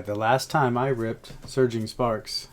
the last time I ripped Surging Sparks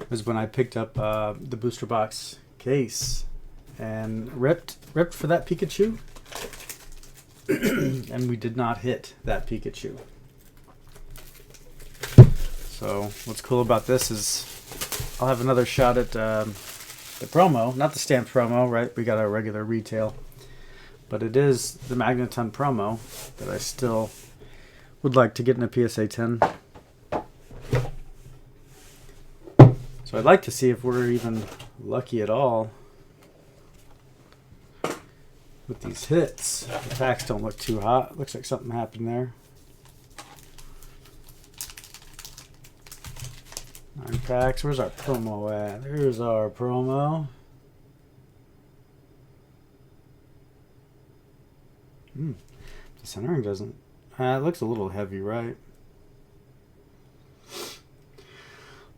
was when I picked up the booster box case and ripped for that Pikachu. And we did not hit that Pikachu. So what's cool about this is I'll have another shot at the promo, not the stamped promo, right? We got our regular retail, but it is the Magneton promo that I still would like to get in a PSA 10. So I'd like to see if we're even lucky at all with these hits. The packs don't look too hot. Looks like something happened there. 9 packs. Where's our promo at? There's our promo. The centering doesn't... it looks a little heavy, right?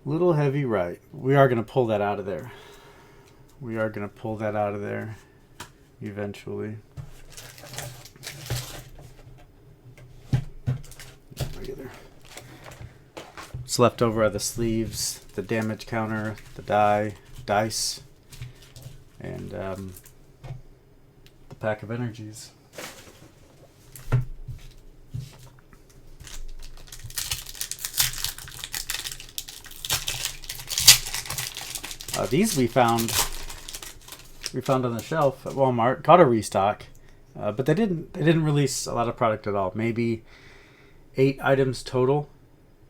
Little heavy, right. We are going to pull that out of there. We are going to pull that out of there eventually. Regular. What's left over are the sleeves, the damage counter, the dice, and the pack of energies. These we found on the shelf at Walmart. Caught a restock, but they didn't release a lot of product at all. Maybe 8 items total,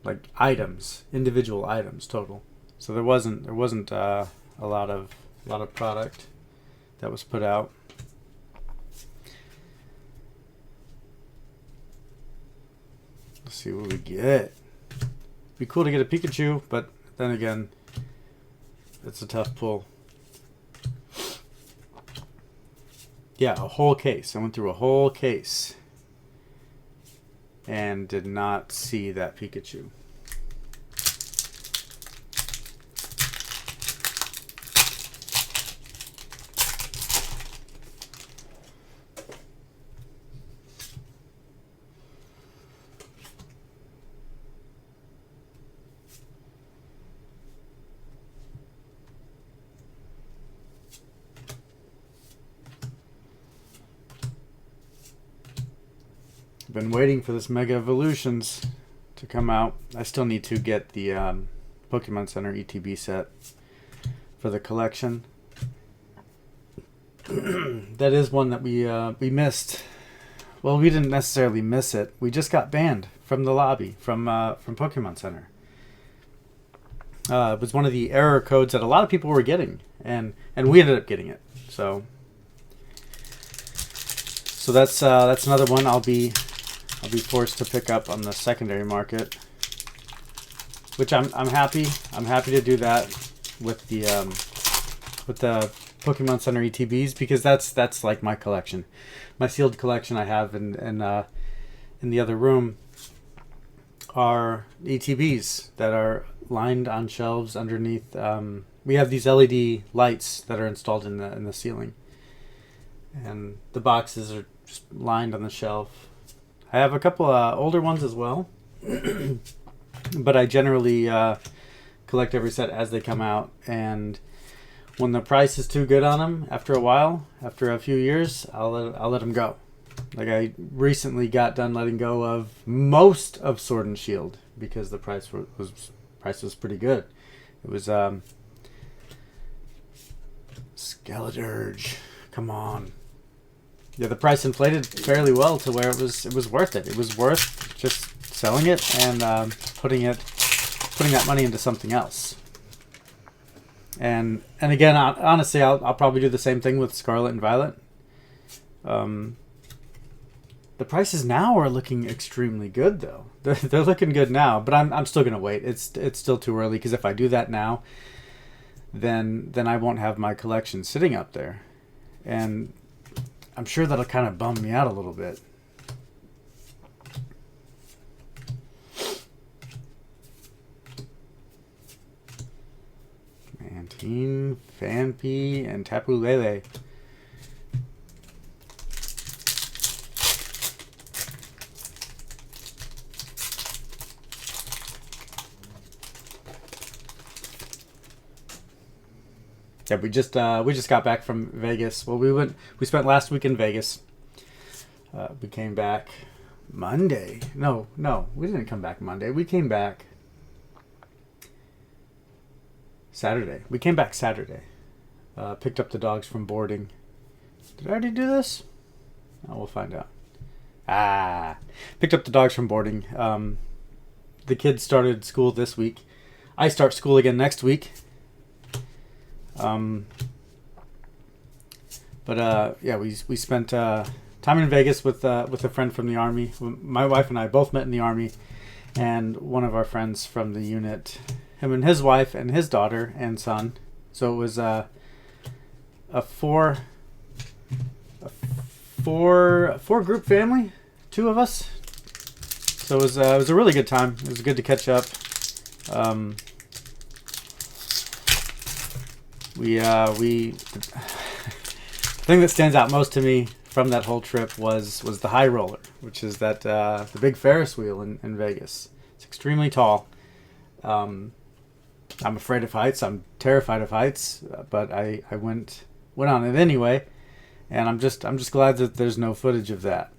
like items, individual items total. So there wasn't a lot of product that was put out. Let's see what we get. Be cool to get a Pikachu, but then again, it's a tough pull. Yeah, a whole case. I went through a whole case and did not see that Pikachu. Been waiting for this Mega Evolutions to come out. I still need to get the Pokemon Center ETB set for the collection. That is one that we missed. Well, we didn't necessarily miss it. We just got banned from the lobby from Pokemon Center. It was one of the error codes that a lot of people were getting, and we ended up getting it. So that's another one I'll be forced to pick up on the secondary market, which I'm happy to do that with the Pokemon Center ETBs, because that's like my collection, my sealed collection I have in the other room are ETBs that are lined on shelves underneath. We have these LED lights that are installed in the ceiling, and the boxes are just lined on the shelf. I have a couple older ones as well, but I generally collect every set as they come out, and when the price is too good on them, after a while, after a few years, I'll let them go. Like I recently got done letting go of most of Sword and Shield because the price was pretty good. It was Ceruledge. Come on. Yeah, the price inflated fairly well to where it was worth it. It was worth just selling it and putting that money into something else. And again, honestly, I'll probably do the same thing with Scarlet and Violet. The prices now are looking extremely good, though. They're looking good now, but I'm still gonna wait. It's still too early, because if I do that now, then I won't have my collection sitting up there, and I'm sure that'll kind of bum me out a little bit. Mantine, Phanpy, and Tapu Lele. Yeah, we just got back from Vegas. Well, we spent last week in Vegas. We came back Monday. No, we didn't come back Monday. We came back Saturday. We came back Saturday. Picked up the dogs from boarding. Did I already do this? Oh, we'll find out. Picked up the dogs from boarding. The kids started school this week. I start school again next week. Yeah, we spent time in Vegas with a friend from the Army. My wife and I both met in the Army, and one of our friends from the unit, him and his wife and his daughter and son. So it was a four group family, 2 of us. So it was a really good time. It was good to catch up. The thing that stands out most to me from that whole trip was the high roller, which is that the big Ferris wheel in Vegas. It's extremely tall. I'm afraid of heights. I'm terrified of heights, but I went on it anyway, and I'm just glad that there's no footage of that.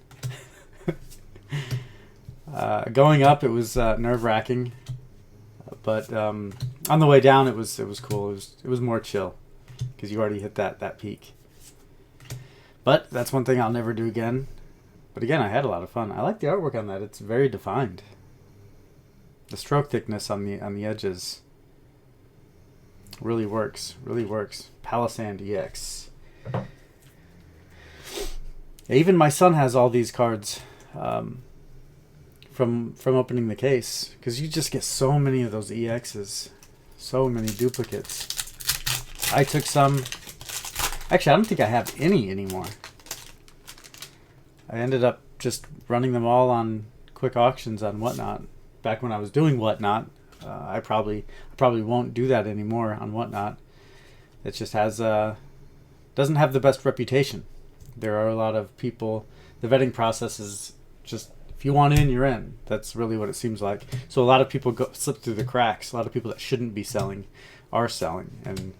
Going up, it was nerve-wracking, but on the way down, it was cool. It was more chill because you already hit that peak. But that's one thing I'll never do again. But again, I had a lot of fun. I like the artwork on that. It's very defined. The stroke thickness on the edges really works. Really works. Palisand EX. Yeah, even my son has all these cards from opening the case, because you just get so many of those EXs, so many duplicates. I took some. Actually, I don't think I have any anymore. I ended up just running them all on quick auctions on Whatnot. Back when I was doing Whatnot, I probably won't do that anymore on Whatnot. It just doesn't have the best reputation. There are a lot of people. The vetting process is just, if you want in, you're in. That's really what it seems like. So a lot of people slip through the cracks. A lot of people that shouldn't be selling are selling, and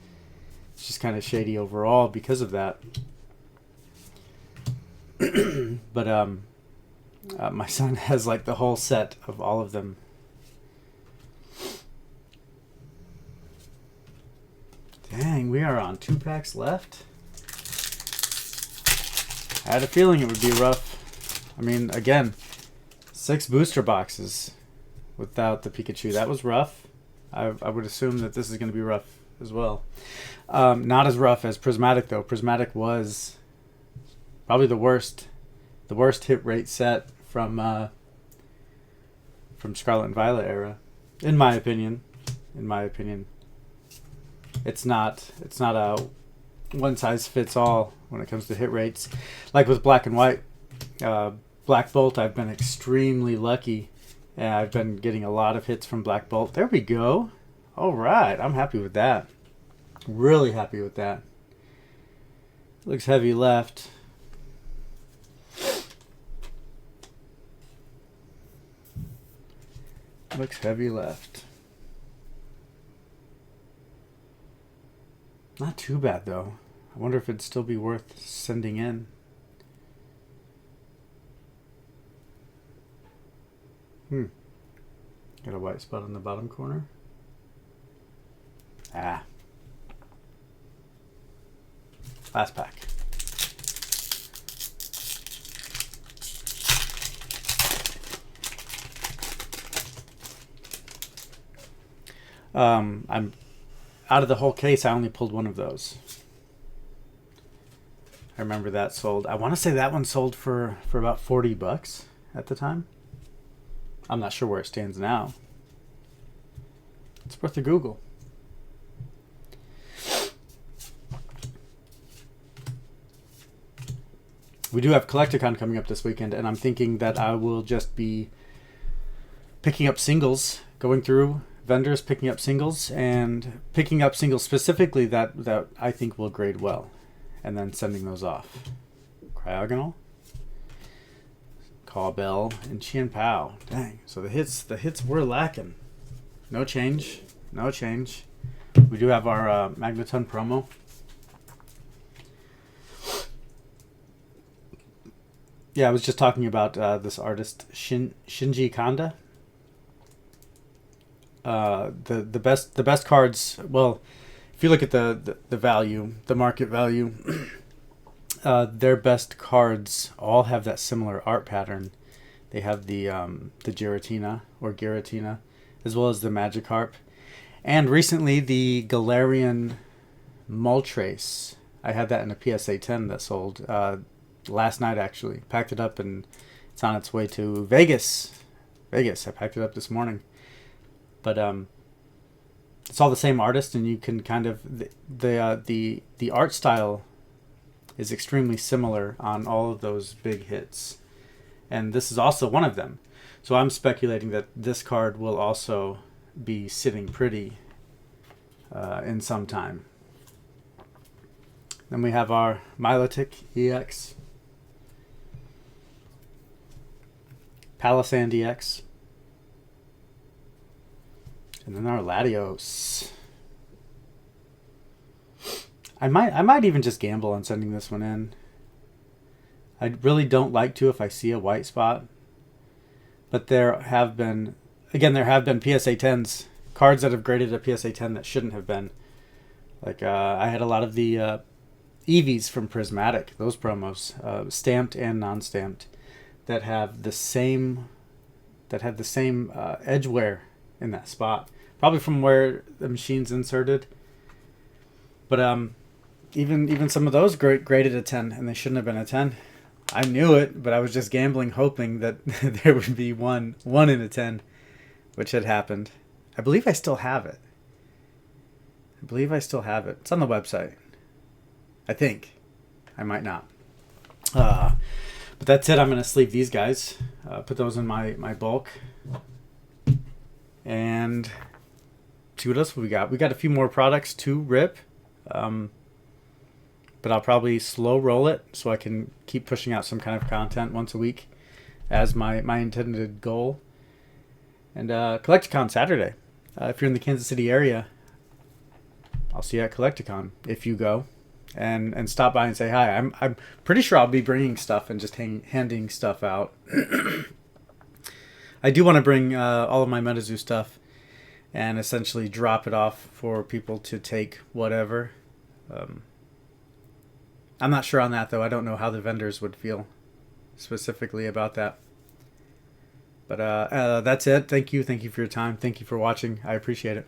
it's just kind of shady overall because of that. But my son has like the whole set of all of them. Dang, we are on 2 packs left. I had a feeling it would be rough. I mean, again, 6 booster boxes without the Pikachu. That was rough. I would assume that this is going to be rough as well. Not as rough as Prismatic, though. Prismatic was probably the worst hit rate set from Scarlet and Violet era, in my opinion. It's not a one size fits all when it comes to hit rates. Like with Black and White, Black Bolt, I've been extremely lucky, and I've been getting a lot of hits from Black Bolt. There we go. All right, I'm happy with that. Really happy with that. Looks heavy left. Looks heavy left. Not too bad, though. I wonder if it'd still be worth sending in. Got a white spot on the bottom corner. Last pack. I'm out of the whole case. I only pulled one of those. I remember that sold. I want to say that one sold for about $40 at the time. I'm not sure where it stands now. It's worth a Google. We do have Collecticon coming up this weekend, and I'm thinking that I will just be picking up singles, going through vendors, picking up singles specifically that I think will grade well, and then sending those off. Cryogonal, Cawbell, and Chien Pao. Dang. So the hits were lacking. No change. We do have our Magneton promo. Yeah, I was just talking about this artist Shinji Kanda. The best cards. Well, if you look at the value, the market value, their best cards all have that similar art pattern. They have the Giratina or Giratina, as well as the Magikarp, and recently the Galarian Moltres. I had that in a PSA 10 that sold last night, actually. Packed it up and it's on its way to Vegas. Vegas. I packed it up this morning. But it's all the same artist, and you can kind of the art style is extremely similar on all of those big hits, and this is also one of them. So I'm speculating that this card will also be sitting pretty in some time. Then we have our Milotic EX, Palisand EX, and then our Latios. I might even just gamble on sending this one in. I really don't like to if I see a white spot. But there have been PSA 10s, cards that have graded a PSA 10 that shouldn't have been. Like I had a lot of the Eevees from Prismatic, those promos, stamped and non-stamped, that have the same edge wear in that spot, probably from where the machine's inserted. But even some of those graded a 10, and they shouldn't have been a 10. I knew it, but I was just gambling, hoping that there would be one in a 10, which had happened. I believe I still have it. It's on the website. I think. I might not. But that's it. I'm going to sleeve these guys. Put those in my bulk. And see what else we got. We got a few more products to rip. But I'll probably slow roll it so I can keep pushing out some kind of content once a week as my intended goal. And Collecticon Saturday. If you're in the Kansas City area, I'll see you at Collecticon if you go. And stop by and say hi. I'm pretty sure I'll be bringing stuff and just handing stuff out. I do want to bring all of my MetaZoo stuff and essentially drop it off for people to take whatever. I'm not sure on that, though. I don't know how the vendors would feel specifically about that. But that's it. Thank you. Thank you for your time. Thank you for watching. I appreciate it.